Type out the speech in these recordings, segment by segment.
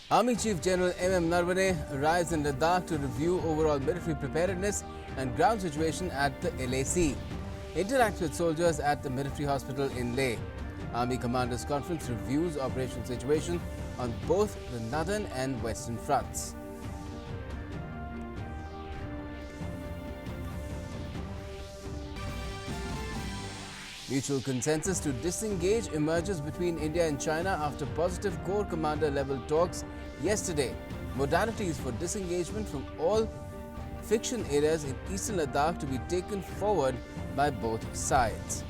Army Chief General M.M. Narvane arrives in Ladakh to review overall military preparedness and ground situation at the LAC. Interacts with soldiers at the military hospital in Leh. Army Commanders Conference reviews operational situation on both the northern and western fronts. Mutual consensus to disengage emerges between India and China after positive Corps Commander level talks yesterday. Modalities for disengagement from all friction areas in eastern Ladakh to be taken forward by both sides.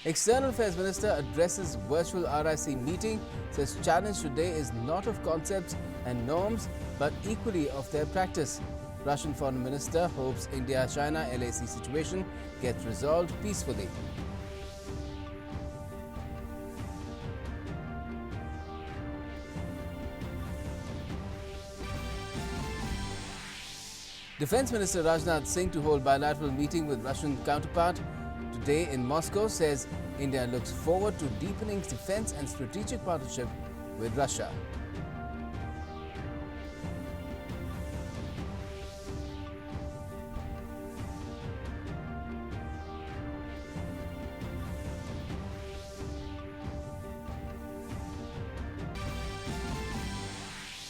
External Affairs Minister addresses virtual RIC meeting, says challenge today is not of concepts and norms but equally of their practice. Russian Foreign Minister hopes India-China LAC situation gets resolved peacefully. Defence Minister Rajnath Singh to hold bilateral meeting with Russian counterpart today in Moscow, says India looks forward to deepening defence and strategic partnership with Russia.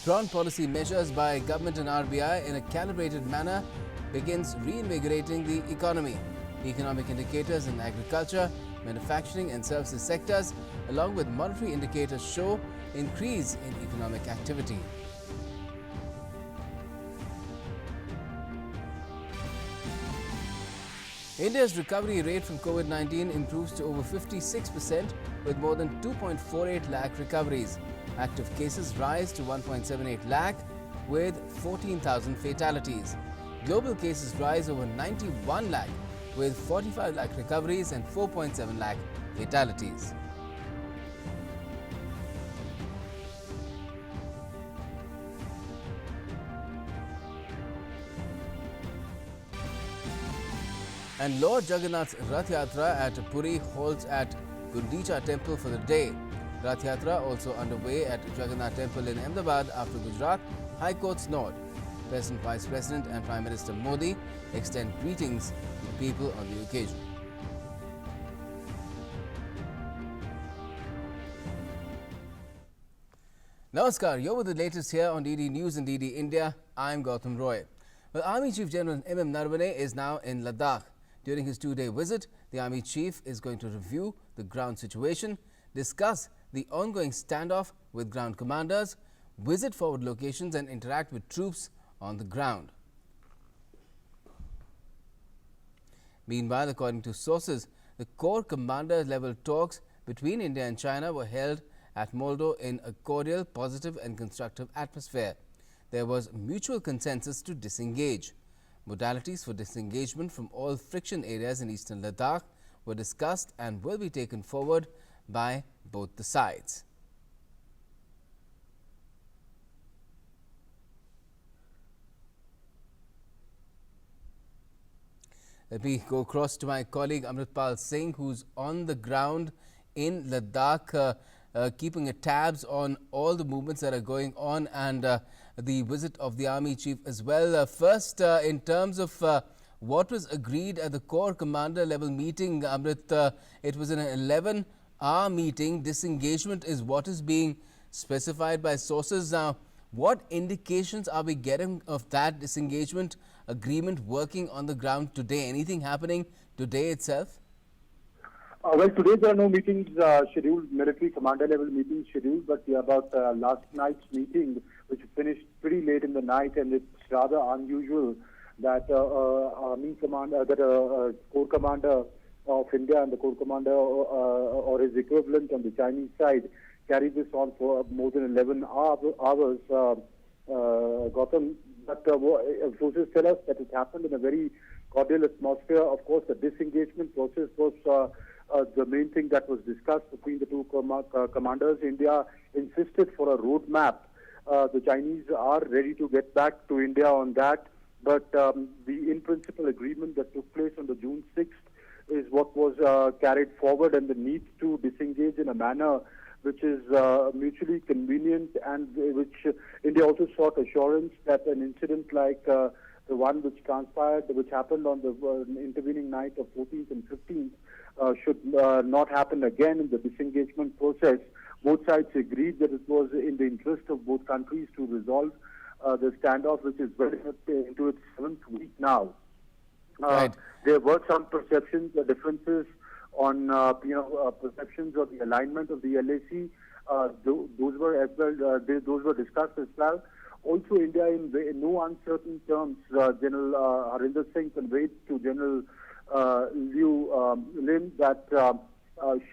Strong policy measures by government and RBI in a calibrated manner begins reinvigorating the economy. Economic indicators in agriculture, manufacturing and services sectors, along with monetary indicators, show increase in economic activity. India's recovery rate from COVID-19 improves to over 56% with more than 2.48 lakh recoveries. Active cases rise to 1.78 lakh with 14,000 fatalities. Global cases rise over 91 lakh with 45 lakh recoveries and 4.7 lakh fatalities. And Lord Jagannath's Rath Yatra at Puri halts at Gundicha temple for the day. Rath Yatra also underway at Jagannath Temple in Ahmedabad after Gujarat High Court's nod. President, Vice President and Prime Minister Modi extend greetings to people on the occasion. Namaskar, you're with the latest here on DD News and DD India. I'm Gautam Roy. Well, Army Chief General M.M. Narvane is now in Ladakh. During his two-day visit, the Army Chief is going to review the ground situation, discuss the ongoing standoff with ground commanders, visit forward locations and interact with troops on the ground. Meanwhile, according to sources, the Corps Commander level talks between India and China were held at Moldo in a cordial, positive and constructive atmosphere. There was mutual consensus to disengage. Modalities for disengagement from all friction areas in eastern Ladakh were discussed and will be taken forward by both the sides. Let me go across to my colleague Amritpal Singh, who's on the ground in Ladakh, keeping a tabs on all the movements that are going on and the visit of the Army Chief as well. First, in terms of what was agreed at the Corps Commander level meeting, Amrit, it was an 11-hour meeting. Disengagement is what is being specified by sources. Now, what indications are we getting of that disengagement agreement working on the ground today? Anything happening today itself? Well, today there are no meetings scheduled, military commander level meetings scheduled, but about last night's meeting, which finished pretty late in the night, and it's rather unusual that Army commander, Corps Commander of India and the Corps Commander or his equivalent on the Chinese side carried this on for more than 11 hours. Gautam, but sources tell us that it happened in a very cordial atmosphere. Of course, the disengagement process was the main thing that was discussed between the two commanders. India insisted for a roadmap. The Chinese are ready to get back to India on that, but the in-principle agreement that took place on the June 6th is what was carried forward, and the need to disengage in a manner which is mutually convenient, and which India also sought assurance that an incident like the one which transpired, which happened on the intervening night of 14th and 15th, should not happen again in the disengagement process. Both sides agreed that it was in the interest of both countries to resolve the standoff, which is very much into its 7th week now. Right. There were some perceptions, differences on perceptions of the alignment of the LAC. Those were as well. Those were discussed as well. Also, India, in no uncertain terms, General Harinder Singh conveyed to General Liu Lin that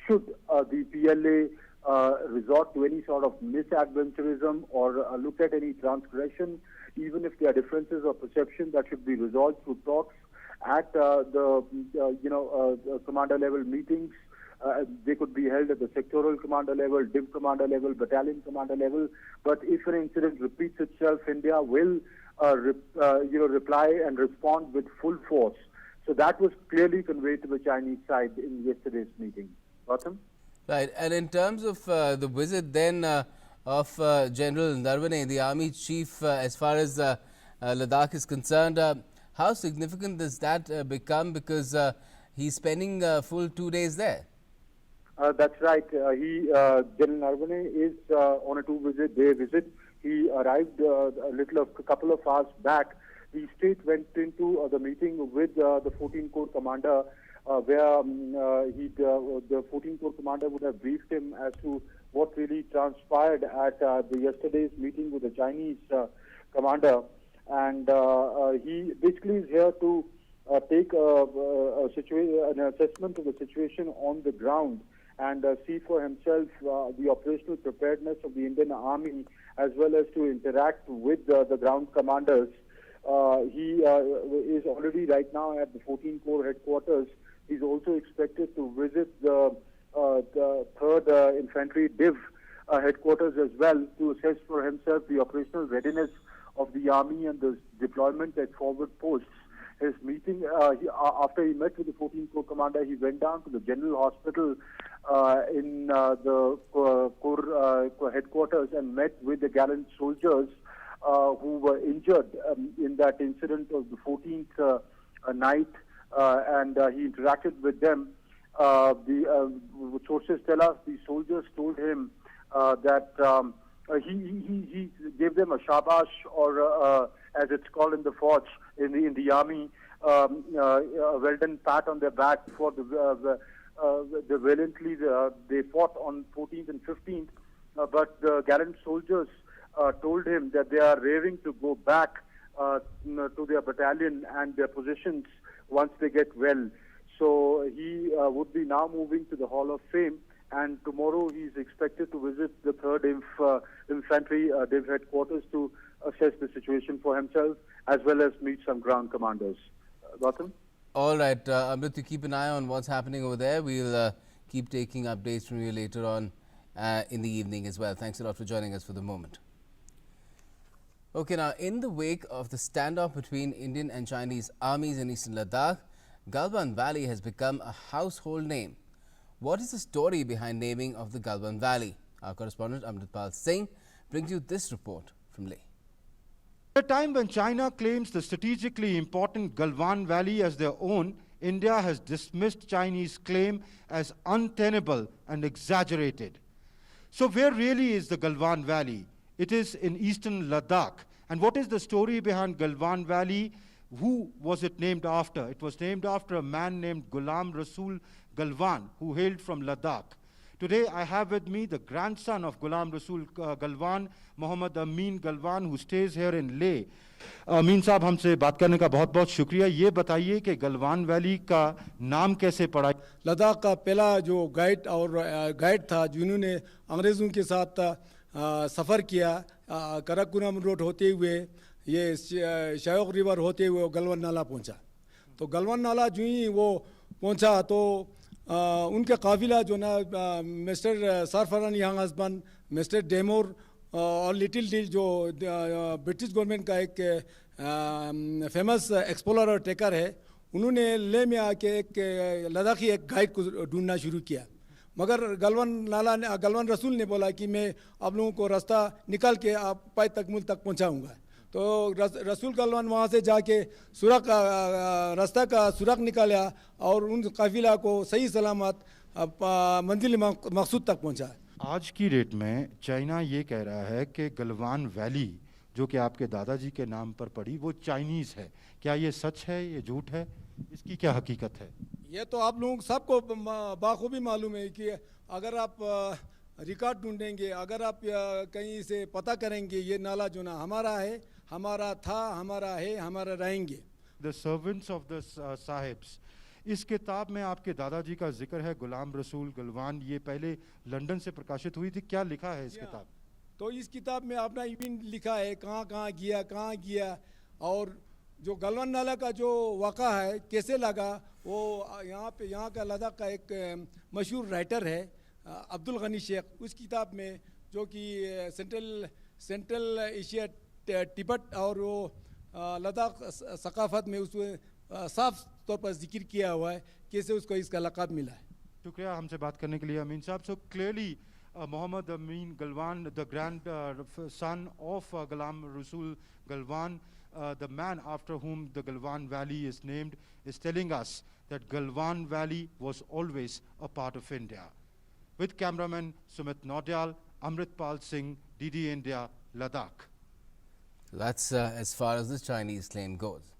should the PLA resort to any sort of misadventurism or look at any transgression, even if there are differences of perception, that should be resolved through talks at the commander level meetings. They could be held at the sectoral commander level, div commander level, battalion commander level. But if an incident repeats itself, India will reply and respond with full force. So that was clearly conveyed to the Chinese side in yesterday's meeting. Gautam? Right. And in terms of the visit then of General Narwane, the army chief, as far as Ladakh is concerned, how significant does that become? Because he's spending full 2 days there. That's right. General Narwane is on a two-day visit. He arrived a couple of hours back. The state went into the meeting with the 14 Corps commander, where the 14 Corps commander would have briefed him as to what really transpired at the yesterday's meeting with the Chinese commander. And he basically is here to take an assessment of the situation on the ground and see for himself the operational preparedness of the Indian Army, as well as to interact with the ground commanders. He is already right now at the 14 Corps headquarters. He's also expected to visit the 3rd Infantry Div headquarters as well, to assess for himself the operational readiness of the army and the deployment at forward posts. His meeting, after he met with the 14th Corps commander, he went down to the General Hospital in the Corps headquarters and met with the gallant soldiers who were injured in that incident of the 14th night, and he interacted with them. The sources tell us the soldiers told him that he gave them a shabash, or as it's called in the force, in the army, a well done pat on their back for the valiantly they fought on 14th and 15th. But the gallant soldiers told him that they are raring to go back to their battalion and their positions once they get well. So he would be now moving to the Hall of Fame, and tomorrow he is expected to visit the 3rd Infantry Div headquarters to assess the situation for himself, as well as meet some ground commanders. Gautam? All right, Amrit, to keep an eye on what's happening over there. We'll keep taking updates from you later on in the evening as well. Thanks a lot for joining us for the moment. Okay, now in the wake of the standoff between Indian and Chinese armies in eastern Ladakh, Galwan Valley has become a household name. What is the story behind naming of the Galwan Valley? Our correspondent Amritpal Singh brings you this report from Leh. At a time when China claims the strategically important Galwan Valley as their own, India has dismissed Chinese claim as untenable and exaggerated. So where really is the Galwan Valley? It is in eastern Ladakh. And what is the story behind Galwan Valley? Who was it named after? It was named after a man named Ghulam Rasool Galwan, who hailed from Ladakh. Today I have with me the grandson of Ghulam Rasool Galwan, Mohammad Amin Galwan, who stays here in Leh. Amin साहब हमसे बात करने का बहुत बहुत शुक्रिया. ये बताइए कि गलवान वैली का नाम कैसे पड़ा? लद्दाख का पहला जो गाइड था जिन्होंने अंग्रेज़ों के साथ सफ़र किया, कराकोरम रोड होते हुए ये शायोक रिवर होते हुए गलवान नाला पहुंचा. तो गलवान नाला जो ही वो पहुंचा तो उनका काफ़िला जो ना मिस्टर सरफरान यंग हस्बैंड, मिस्टर डेमोर और लिटिल डील जो ब्रिटिश गवर्नमेंट का एक फेमस एक्सप्लोरर और टेकर है, उन्होंने ले में आके एक लद्दाखी एक गाइड को ढूंढना शुरू किया, मगर गलवान रसूल ने बोला कि मैं आप लोगों को रास्ता निकाल के आप पाई तकमुल तक पहुंचाऊंगा। तो रसूल गलवान वहाँ से जाके रास्ता का सुराग निकाला और उन काफिला को सही सलामत मंजिल मकसूद तक पहुंचा। आज की डेट में चाइना ये कह रहा है कि गलवान वैली जो कि आपके दादाजी के नाम पर पड़ी वो चाइनीज़ है। क्या ये सच है, ये झूठ है, इसकी क्या हकीकत है? ये तो आप लोगों सबको बाखूबी मालूम है कि अगर आप रिकॉर्ड ढूंढेंगे, अगर आप कहीं से पता करेंगे, ये नाला जो ना हमारा है, हमारा था, हमारा है, हमारा रहेंगे। The servants of the sahibs, इस किताब में आपके दादाजी का जिक्र है, गुलाम रसूल गलवान, ये पहले लंदन से प्रकाशित हुई थी। क्या लिखा है इस किताब? तो इस किताब में अपना इवेंट लिखा है, कहाँ कहाँ गया और जो गलवान नाला का जो वाक़ा है कैसे लगा, वो यहाँ का लद्दाख का एक मशहूर राइटर है अब्दुल गनी शेख, उस किताब में जो कि सेंट्रल एशिया तिब्बत और वो लद्दाख सकाफत में उसमें साफ तौर पर जिक्र किया हुआ है कैसे उसको इसका लक़ब मिला है। शुक्रिया हमसे बात करने के लिए अमीन साहब। So clearly Muhammad Amin Galwan, the grandson of Ghulam Rasul Galwan, the man after whom the Galwan Valley is named, is telling us that Galwan Valley was always a part of India. With cameraman Sumit Naudyal, Amritpal Singh, DD India, Ladakh. That's as far as the Chinese claim goes.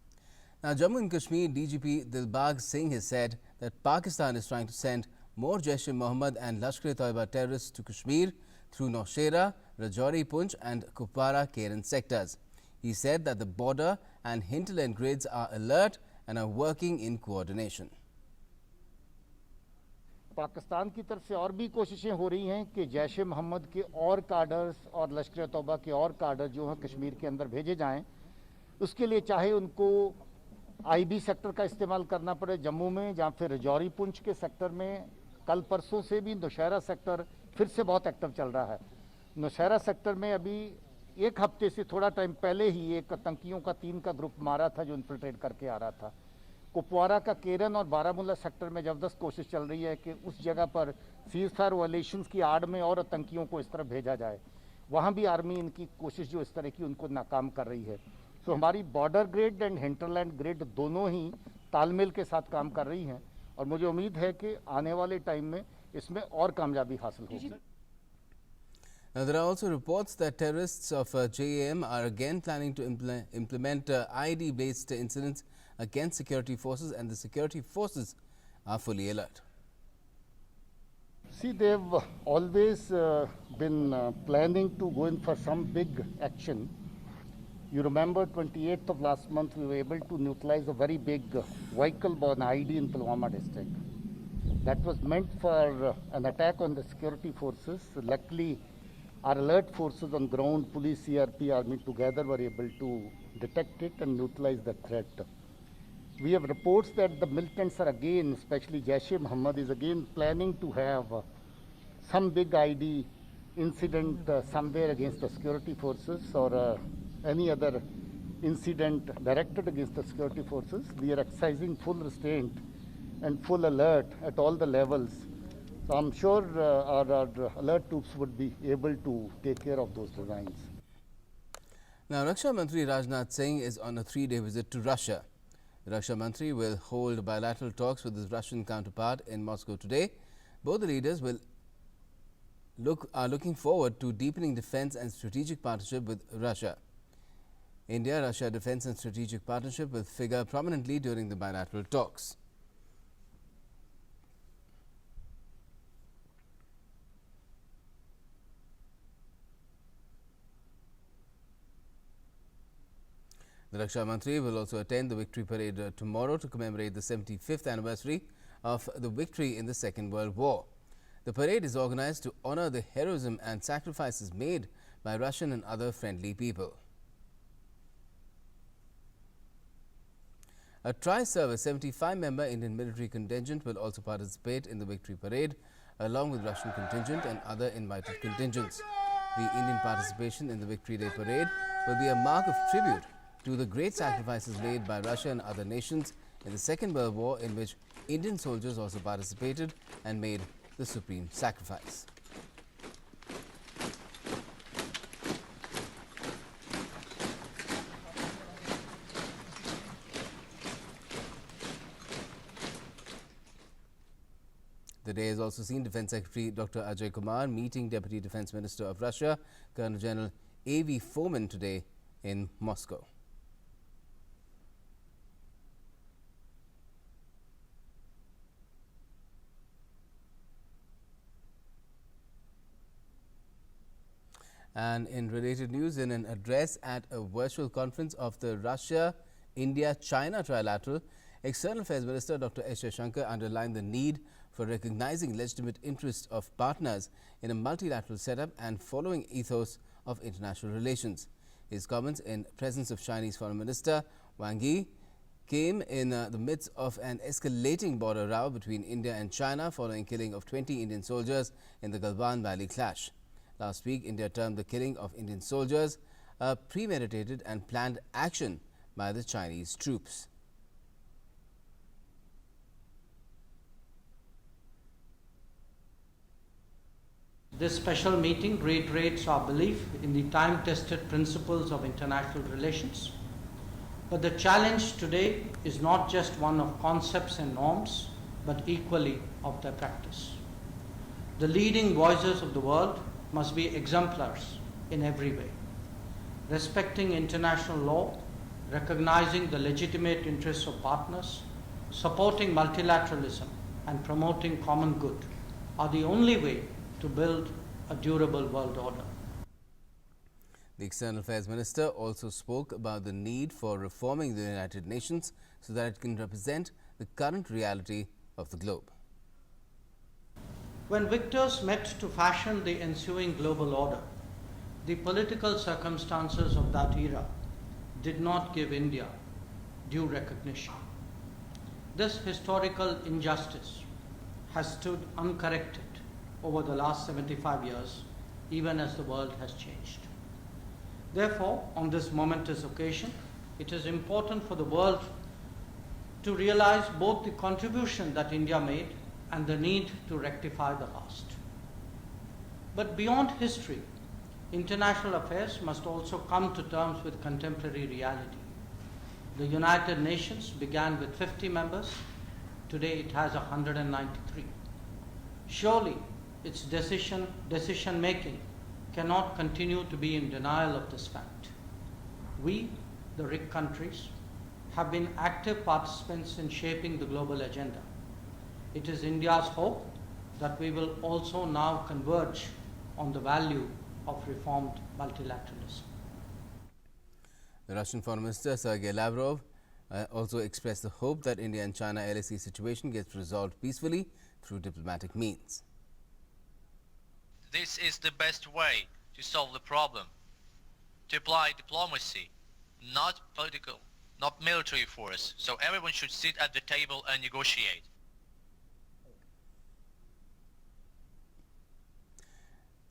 Now, Jammu and Kashmir DGP Dilbag Singh has said that Pakistan is trying to send more Jaish-e-Mohammed and Lashkar-e-Taiba terrorists to Kashmir through Nowshera, Rajouri, Poonch and Kupwara Keren sectors. He said that the border and hinterland grids are alert and are working in coordination. Pakistan की तरफ से और भी कोशिशें हो रही हैं कि जैश ए मोहम्मद के और कार्डर्स और लश्कर तौबा के और कार्डर जो हैं कश्मीर के अंदर भेजे जाएं। उसके लिए चाहे उनको आईबी सेक्टर का इस्तेमाल करना पड़े जम्मू में, जहाँ फिर रजौरी पुंछ के सेक्टर में कल परसों से भी नौशहरा सेक्टर फिर से बहुत एक्टिव चल रहा है। नौशहरा सेक्टर में अभी एक हफ्ते से थोड़ा टाइम पहले ही एक आतंकियों का 3 का ग्रुप मारा था जो इन्फिल्ट्रेट करके आ रहा था। कुपवारा का केरन और बारामूला सेक्टर में जबरदस्त कोशिश चल रही है कि उस जगह पर सीज फायर वायलेशंस की आड़ में और आतंकियों को इस तरफ भेजा जाए। वहाँ भी आर्मी इनकी कोशिश जो इस तरह की उनको नाकाम कर रही है। तो हमारी border grid and hinterland grid दोनों ही तालमेल के साथ काम कर रही हैं और मुझे उम्मीद है कि आने वाले टाइम में इसमें और कामयाबी हासिल होगी। Now, there are also reports that terrorists of EAM are again planning to implement IED-based incidents against security forces, and the security forces are fully alert. See, they've always been planning to go in for some big action. You remember 28th of last month we were able to neutralize a very big vehicle-borne IED in Pulwama district. That was meant for an attack on the security forces. Luckily, our alert forces on ground, police, CRP, army together were able to detect it and neutralize the threat. We have reports that the militants are again, especially Jaish-e-Mohammed is again planning to have some big IED incident somewhere against the security forces or any other incident directed against the security forces. We are exercising full restraint and full alert at all the levels. So I'm sure our alert troops would be able to take care of those designs. Now, Raksha Mantri Rajnath Singh is on a 3-day visit to Russia. The Raksha Mantri will hold bilateral talks with his Russian counterpart in Moscow today. Both the leaders are looking forward to deepening defense and strategic partnership with Russia. India-Russia defense and strategic partnership will figure prominently during the bilateral talks. The Raksha Mantri will also attend the Victory Parade tomorrow to commemorate the 75th anniversary of the victory in the Second World War. The parade is organized to honor the heroism and sacrifices made by Russian and other friendly people. A tri-service 75-member Indian military contingent will also participate in the Victory Parade along with Russian contingent and other invited contingents. The Indian participation in the Victory Day Parade will be a mark of tribute to the great sacrifices made by Russia and other nations in the Second World War, in which Indian soldiers also participated and made the supreme sacrifice. The day has also seen Defence Secretary Dr. Ajay Kumar meeting Deputy Defence Minister of Russia, Colonel General A.V. Fomin, today in Moscow. And in related news, in an address at a virtual conference of the Russia-India-China Trilateral, External Affairs Minister Dr. S. Shankar underlined the need for recognizing legitimate interests of partners in a multilateral setup and following ethos of international relations. His comments in presence of Chinese Foreign Minister Wang Yi came in the midst of an escalating border row between India and China following killing of 20 Indian soldiers in the Galwan Valley clash. Last week, India termed the killing of Indian soldiers a premeditated and planned action by the Chinese troops. This special meeting reiterates our belief in the time-tested principles of international relations. But the challenge today is not just one of concepts and norms, but equally of their practice. The leading voices of the world must be exemplars in every way, respecting international law, recognizing the legitimate interests of partners, supporting multilateralism, and promoting common good are the only way to build a durable world order. The External Affairs Minister also spoke about the need for reforming the United Nations so that it can represent the current reality of the globe. When victors met to fashion the ensuing global order, the political circumstances of that era did not give India due recognition. This historical injustice has stood uncorrected over the last 75 years, even as the world has changed. Therefore, on this momentous occasion, it is important for the world to realize both the contribution that India made and the need to rectify the past. But beyond history, international affairs must also come to terms with contemporary reality. The United Nations began with 50 members. Today it has 193. Surely, its decision making cannot continue to be in denial of this fact. We, the RIC countries, have been active participants in shaping the global agenda. It is India's hope that we will also now converge on the value of reformed multilateralism. The Russian Foreign Minister Sergei Lavrov also expressed the hope that India and China LAC situation gets resolved peacefully through diplomatic means. This is the best way to solve the problem, to apply diplomacy, not political, not military force. So everyone should sit at the table and negotiate.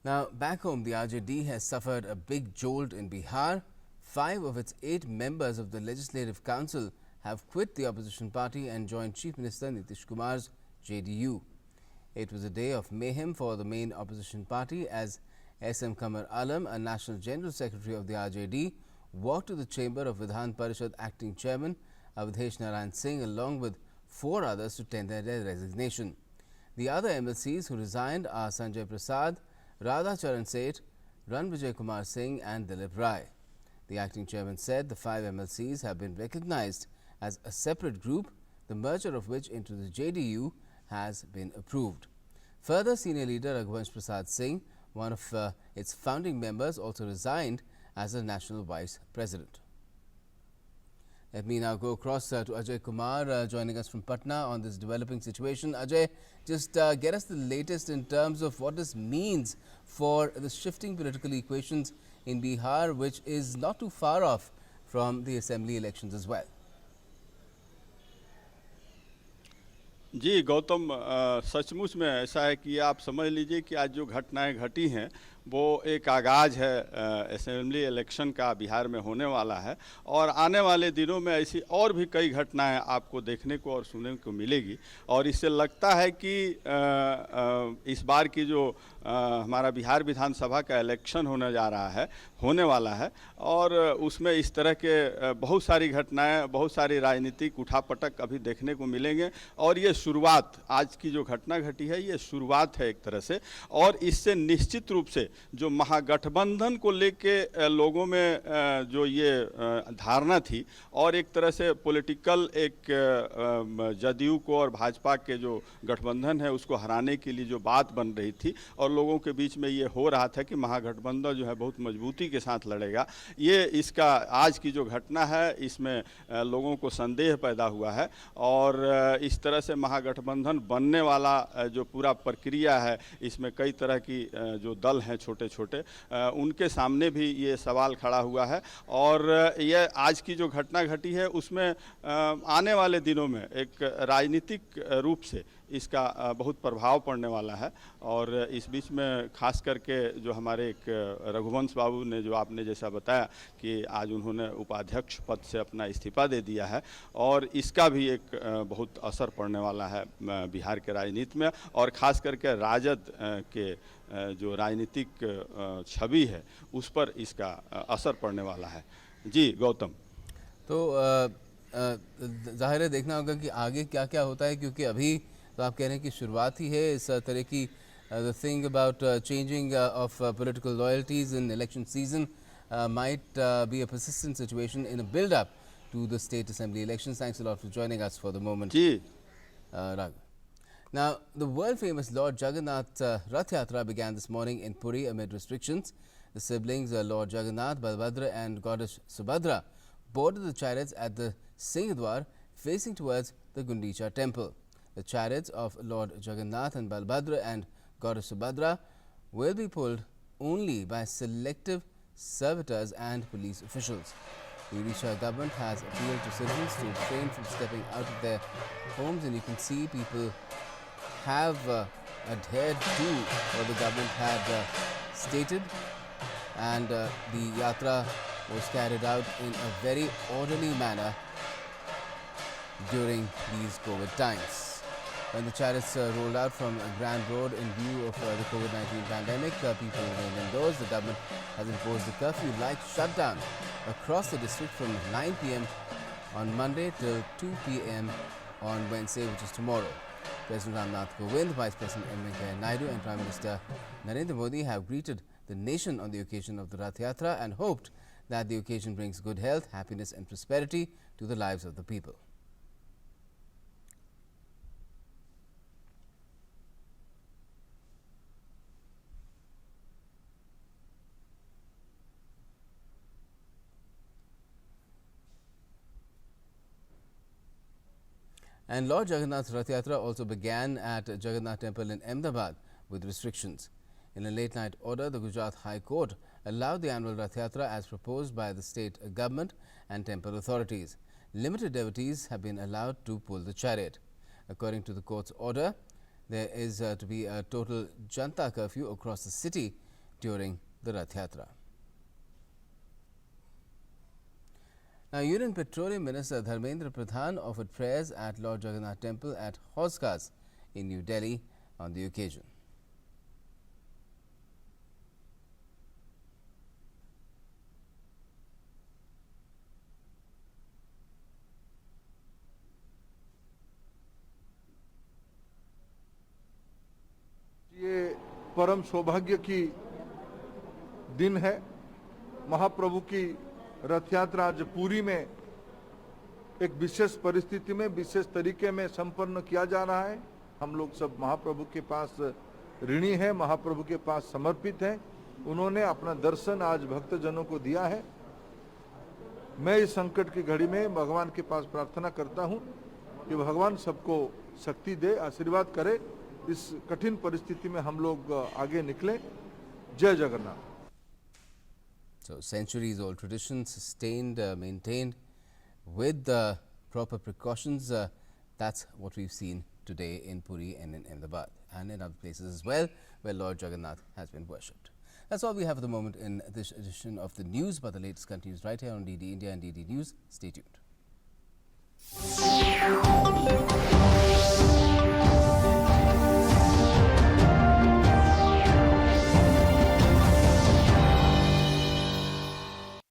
Now, back home, the RJD has suffered a big jolt in Bihar. 5 of its 8 members of the Legislative Council have quit the opposition party and joined Chief Minister Nitish Kumar's JDU. It was a day of mayhem for the main opposition party as S.M. Qamar Alam, a National General Secretary of the RJD, walked to the chamber of Vidhan Parishad Acting Chairman Avadhesh Narayan Singh along with 4 others to tender their resignation. The other MLCs who resigned are Sanjay Prasad, Radha Charan Seth, Ran Vijay Kumar Singh and Dilip Rai. The acting chairman said the 5 MLCs have been recognized as a separate group, the merger of which into the JDU has been approved. Further, senior leader Raghuvansh Prasad Singh, one of its founding members, also resigned as a national vice president. Let me now go across to Ajay Kumar joining us from Patna on this developing situation. Ajay, just get us the latest in terms of what this means for the shifting political equations in Bihar, which is not too far off from the assembly elections as well. जी गौतम, सचमुच में ऐसा है कि आप समझ लीजिए कि आज जो घटनाएं घटी हैं वो एक आगाज़ है असेंबली इलेक्शन का बिहार में होने वाला है और आने वाले दिनों में ऐसी और भी कई घटनाएं आपको देखने को और सुनने को मिलेगी और इससे लगता है कि इस बार की जो हमारा बिहार विधानसभा का इलेक्शन होने वाला है और उसमें इस तरह के बहुत सारी घटनाएं, बहुत सारी राजनीतिक उठापटक अभी देखने को मिलेंगे और ये शुरुआत, आज की जो घटना घटी है ये शुरुआत है एक तरह से। और इससे निश्चित रूप से जो महागठबंधन को लेके लोगों में जो ये धारणा थी और एक तरह से पॉलिटिकल एक जदयू को और भाजपा के जो गठबंधन है उसको हराने के लिए जो बात बन रही थी और लोगों के बीच में ये हो रहा था कि महागठबंधन जो है बहुत मजबूती के साथ लड़ेगा, ये इसका आज की जो घटना है इसमें लोगों को संदेह पैदा हुआ है और इस तरह से महागठबंधन बनने वाला जो पूरा प्रक्रिया है इसमें कई तरह की जो दल हैं छोटे छोटे उनके सामने भी ये सवाल खड़ा हुआ है और ये आज की जो घटना घटी है उसमें आने वाले दिनों में एक राजनीतिक रूप से इसका बहुत प्रभाव पड़ने वाला है। और इस बीच में खास करके जो हमारे एक रघुवंश बाबू ने जो आपने जैसा बताया कि आज उन्होंने उपाध्यक्ष पद से अपना इस्तीफा दे दिया है और इसका भी एक बहुत असर पड़ने वाला है बिहार के राजनीति में और ख़ास करके राजद के जो राजनीतिक छवि है उस पर इसका असर पड़ने वाला है। जी गौतम। तो जाहिर है देखना होगा कि आगे क्या क्या होता है, क्योंकि अभी तो आप कह रहे हैं कि शुरुआत ही है इस तरह की the thing about changing of political loyalties in election season might be a persistent situation in a build-up to the state assembly elections. Thanks a lot for joining us for the moment, Raghav. Now, the world-famous Lord Jagannath Rath Yatra began this morning in Puri amid restrictions. The siblings Lord Jagannath, Balbhadra and Goddess Subhadra boarded the chariots at the Singhadwar facing towards the Gundicha temple. The chariots of Lord Jagannath and Balbhadra and Goddess Subhadra will be pulled only by selective servitors and police officials. The Odisha government has appealed to citizens to refrain from stepping out of their homes, and you can see people have adhered to what the government had stated, and the Yatra was carried out in a very orderly manner during these COVID times. When the chariots rolled out from Grand Road in view of the COVID-19 pandemic, people remained indoors. The government has imposed a curfew-like shutdown across the district from 9 p.m. on Monday till 2 p.m. on Wednesday, which is tomorrow. President Ramnath Kovind, Vice President M. Venkaiah Naidu and Prime Minister Narendra Modi have greeted the nation on the occasion of the Rath Yatra and hoped that the occasion brings good health, happiness and prosperity to the lives of the people. And Lord Jagannath Rath Yatra also began at Jagannath Temple in Ahmedabad with restrictions. In a late-night order, the Gujarat High Court allowed the annual Rath Yatra as proposed by the state government and temple authorities. Limited devotees have been allowed to pull the chariot. According to the court's order, there is to be a total Janta curfew across the city during the Rath Yatra. Now, Union Petroleum Minister Dharmendra Pradhan offered prayers at Lord Jagannath Temple at Hauskas in New Delhi on the occasion. ये परम सौभाग्य की दिन है। महाप्रभु की रथ यात्रा आज पुरी में एक विशेष परिस्थिति में विशेष तरीके में संपन्न किया जा रहा है। हम लोग सब महाप्रभु के पास ऋणी हैं, महाप्रभु के पास समर्पित हैं। उन्होंने अपना दर्शन आज भक्तजनों को दिया है। मैं इस संकट की घड़ी में भगवान के पास प्रार्थना करता हूं कि भगवान सबको शक्ति दे, आशीर्वाद करे। इस कठिन परिस्थिति में हम लोग आगे निकले। जय Jagannath. So, centuries-old tradition sustained, maintained with the proper precautions. That's what we've seen today in Puri and in Ahmedabad and in other places as well where Lord Jagannath has been worshipped. That's all we have at the moment in this edition of the news, but the latest continues right here on DD India and DD News. Stay tuned.